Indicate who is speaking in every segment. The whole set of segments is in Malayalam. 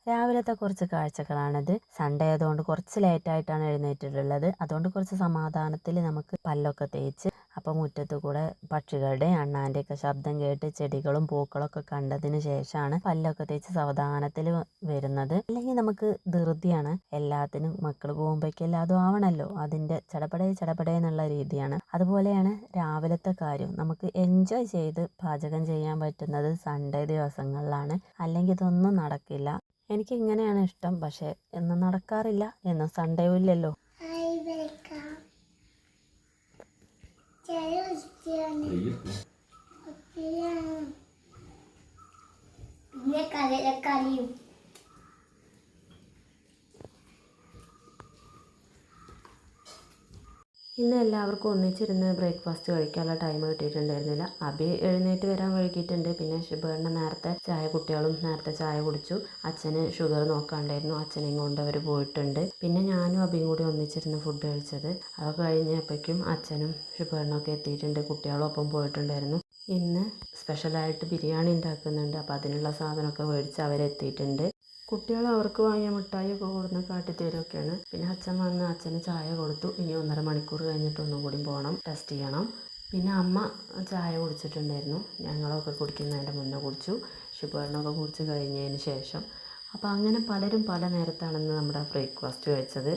Speaker 1: രാവിലത്തെ കുറച്ച് കാഴ്ചകളാണിത്. സൺഡേ ആയതുകൊണ്ട് കുറച്ച് ലേറ്റായിട്ടാണ് എഴുന്നേറ്റിട്ടുള്ളത്. അതുകൊണ്ട് കുറച്ച് സമാധാനത്തിൽ നമുക്ക് പല്ലൊക്കെ തേച്ച് അപ്പോൾ മുറ്റത്ത് കൂടെ പക്ഷികളുടെയും അണ്ണാൻ്റെയൊക്കെ ശബ്ദം കേട്ട് ചെടികളും പൂക്കളൊക്കെ കണ്ടതിന് ശേഷമാണ് പല്ലൊക്കെ തേച്ച് സാവധാനത്തിൽ വരുന്നത്. അല്ലെങ്കിൽ നമുക്ക് ധൃതിയാണ്, എല്ലാത്തിനും മക്കൾ പോകുമ്പോഴേക്കും എല്ലാതും ആവണമല്ലോ. അതിൻ്റെ ചടപടേ എന്നുള്ള രീതിയാണ്. അതുപോലെയാണ് രാവിലത്തെ കാര്യം. നമുക്ക് എൻജോയ് ചെയ്ത് പാചകം ചെയ്യാൻ പറ്റുന്നത് സൺഡേ ദിവസങ്ങളിലാണ്. അല്ലെങ്കിൽ ഇതൊന്നും നടക്കില്ല. എനിക്ക് ഇങ്ങനെയാണ് ഇഷ്ടം, പക്ഷെ എന്നും നടക്കാറില്ല. എന്നും സൺഡേ ഇല്ലല്ലോ.
Speaker 2: പിന്നെ കലയും
Speaker 1: ഇന്ന് എല്ലാവർക്കും ഒന്നിച്ചിരുന്ന് ബ്രേക്ക്ഫാസ്റ്റ് കഴിക്കാനുള്ള ടൈം കിട്ടിയിട്ടുണ്ടായിരുന്നില്ല. അബി എഴുന്നേറ്റ് വരാൻ വൈകിയിട്ടുണ്ട്. പിന്നെ ശുഭേണ്ണ നേരത്തെ കുട്ടികളും നേരത്തെ ചായ കുടിച്ചു. അച്ഛന് ഷുഗർ നോക്കാണ്ടായിരുന്നു, അച്ഛനെയും കൊണ്ട് അവർ പോയിട്ടുണ്ട്. പിന്നെ ഞാനും അബിയും കൂടി ഒന്നിച്ചിരുന്ന് ഫുഡ് കഴിച്ചത്. അത് കഴിഞ്ഞപ്പോഴേക്കും അച്ഛനും ശുഭേണ്ണൊക്കെ എത്തിയിട്ടുണ്ട്, കുട്ടികളും ഒപ്പം പോയിട്ടുണ്ടായിരുന്നു. ഇന്ന് സ്പെഷ്യലായിട്ട് ബിരിയാണി ഉണ്ടാക്കുന്നുണ്ട്. അപ്പോൾ അതിനുള്ള സാധനമൊക്കെ മേടിച്ച് അവരെത്തിയിട്ടുണ്ട്. കുട്ടികൾ അവർക്ക് വാങ്ങിയ മിഠായിയൊക്കെ കൊടുന്ന് കാട്ടിത്തരുമൊക്കെയാണ്. പിന്നെ അച്ഛൻ വന്ന് അച്ഛന് ചായ കൊടുത്തു. ഇനി 1.5 മണിക്കൂർ കഴിഞ്ഞിട്ട് ഒന്നും കൂടി പോകണം, ടെസ്റ്റ് ചെയ്യണം. പിന്നെ അമ്മ ചായ കുടിച്ചിട്ടുണ്ടായിരുന്നു. ഞങ്ങളൊക്കെ കുടിക്കുന്നതിൻ്റെ മുന്നേ കുടിച്ചു, ശുഭേണ്ണൊക്കെ കുടിച്ച് കഴിഞ്ഞതിന് ശേഷം. അപ്പോൾ അങ്ങനെ പലരും പല നേരത്താണെന്ന് നമ്മുടെ ബ്രേക്ക്ഫാസ്റ്റ് കഴിച്ചത്.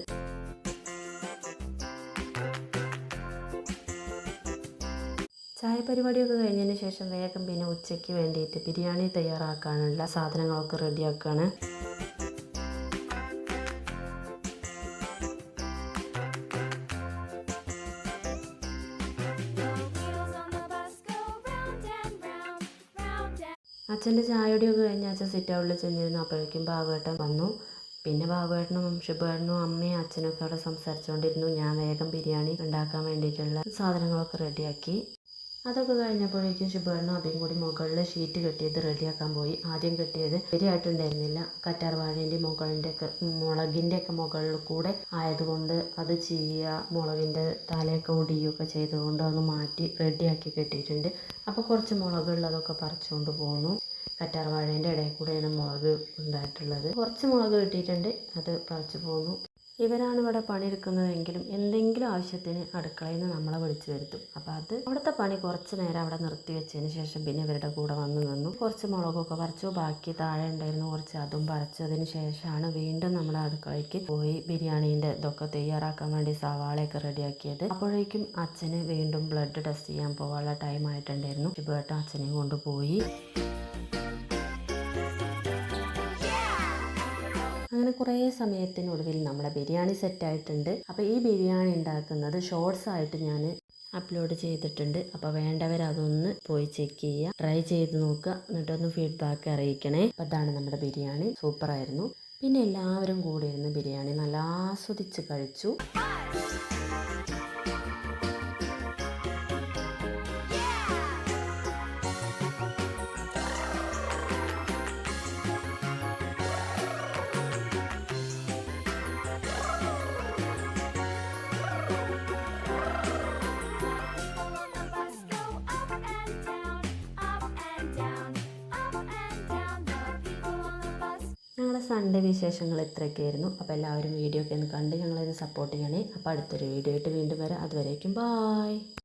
Speaker 1: ചായ പരിപാടിയൊക്കെ കഴിഞ്ഞതിന് ശേഷം വേഗം പിന്നെ ഉച്ചയ്ക്ക് വേണ്ടിയിട്ട് ബിരിയാണി തയ്യാറാക്കാനുള്ള സാധനങ്ങളൊക്കെ റെഡിയാക്കുകയാണ്. അച്ഛൻ്റെ ചായയുടെയൊക്കെ കഴിഞ്ഞ് അച്ഛൻ സിറ്റ് ഔട്ടിൽ ചെന്നിരുന്നു. അപ്പോഴേക്കും ബാബുവേട്ടൻ വന്നു. പിന്നെ ബാബുവേട്ടനും ശുഭേട്ടനും അമ്മയും അച്ഛനൊക്കെ അവിടെ സംസാരിച്ചുകൊണ്ടിരുന്നു. ഞാൻ വേഗം ബിരിയാണി ഉണ്ടാക്കാൻ വേണ്ടിയിട്ടുള്ള സാധനങ്ങളൊക്കെ റെഡിയാക്കി. അതൊക്കെ കഴിഞ്ഞപ്പോഴേക്കും ശുഭേട്ടനും അബിയും കൂടി മുകളിൽ ഷീറ്റ് കെട്ടിയത് റെഡിയാക്കാൻ പോയി. ആദ്യം കെട്ടിയത് ശരിയായിട്ടുണ്ടായിരുന്നില്ല. കറ്റാർ വാഴേൻ്റെ മുളകിൻ്റെയൊക്കെ മുകളിൽ കൂടെ ആയതുകൊണ്ട് അത് മുളകിൻ്റെ തലയൊക്കെ ഒടിയുകയൊക്കെ ചെയ്തുകൊണ്ട് അതൊന്ന് മാറ്റി റെഡിയാക്കി കെട്ടിയിട്ടുണ്ട്. അപ്പോൾ കുറച്ച് മുളകുള്ളതൊക്കെ പറിച്ചുകൊണ്ട് പോന്നു. കറ്റാർ വാഴേൻ്റെ ഇടയിൽ കൂടെയാണ് മുളക് ഉണ്ടായിട്ടുള്ളത്. കുറച്ച് മുളക് കിട്ടിയിട്ടുണ്ട്, അത് പറിച്ചു പോന്നു. ഇവരാണ് ഇവിടെ പണിയെടുക്കുന്നതെങ്കിലും എന്തെങ്കിലും ആവശ്യത്തിന് അടുക്കളയിൽ നിന്ന് നമ്മളെ വിളിച്ചു വരുത്തും. അപ്പോൾ അവിടുത്തെ പണി കുറച്ച് നേരം അവിടെ നിർത്തി വെച്ചതിന് ശേഷം പിന്നെ ഇവരുടെ കൂടെ വന്ന് നിന്നു. കുറച്ച് മുളകൊക്കെ പറിച്ചു, ബാക്കി താഴെ ഉണ്ടായിരുന്നു കുറച്ച്, അതും പറിച്ചതിന് ശേഷമാണ് വീണ്ടും നമ്മുടെ അടുക്കളയ്ക്ക് പോയി ബിരിയാണീൻ്റെ ഇതൊക്കെ തയ്യാറാക്കാൻ വേണ്ടി സവാളയൊക്കെ റെഡിയാക്കിയത്. അപ്പോഴേക്കും അച്ഛന് വീണ്ടും ബ്ലഡ് ടെസ്റ്റ് ചെയ്യാൻ പോകാനുള്ള ടൈം ആയിട്ടുണ്ടായിരുന്നു. ശുഭേട്ടൻ അച്ഛനെയും കൊണ്ടുപോയി. അങ്ങനെ കുറേ സമയത്തിനൊടുവിൽ നമ്മുടെ ബിരിയാണി സെറ്റായിട്ടുണ്ട്. അപ്പോൾ ഈ ബിരിയാണി ഉണ്ടാക്കുന്നത് ഷോർട്സ് ആയിട്ട് ഞാൻ അപ്ലോഡ് ചെയ്തിട്ടുണ്ട്. അപ്പോൾ വേണ്ടവരതൊന്ന് പോയി ചെക്ക് ചെയ്യുക, ട്രൈ ചെയ്ത് നോക്കുക, എന്നിട്ടൊന്ന് ഫീഡ്ബാക്ക് അറിയിക്കണേ. അപ്പോൾ അതാണ് നമ്മുടെ ബിരിയാണി, സൂപ്പറായിരുന്നു. പിന്നെ എല്ലാവരും കൂടി ഇരുന്ന് ബിരിയാണി നല്ല ആസ്വദിച്ച് കഴിച്ചു. ഞങ്ങളുടെ സൺഡേ വിശേഷങ്ങൾ ഇത്രയൊക്കെയായിരുന്നു. അപ്പോൾ എല്ലാവരും വീഡിയോ ഒക്കെ ഒന്ന് കണ്ട് ഞങ്ങളത് സപ്പോർട്ട് ചെയ്യണേ. അപ്പോൾ അടുത്തൊരു വീഡിയോ ആയിട്ട് വീണ്ടും വരാം. അതുവരേക്കും ബായ്.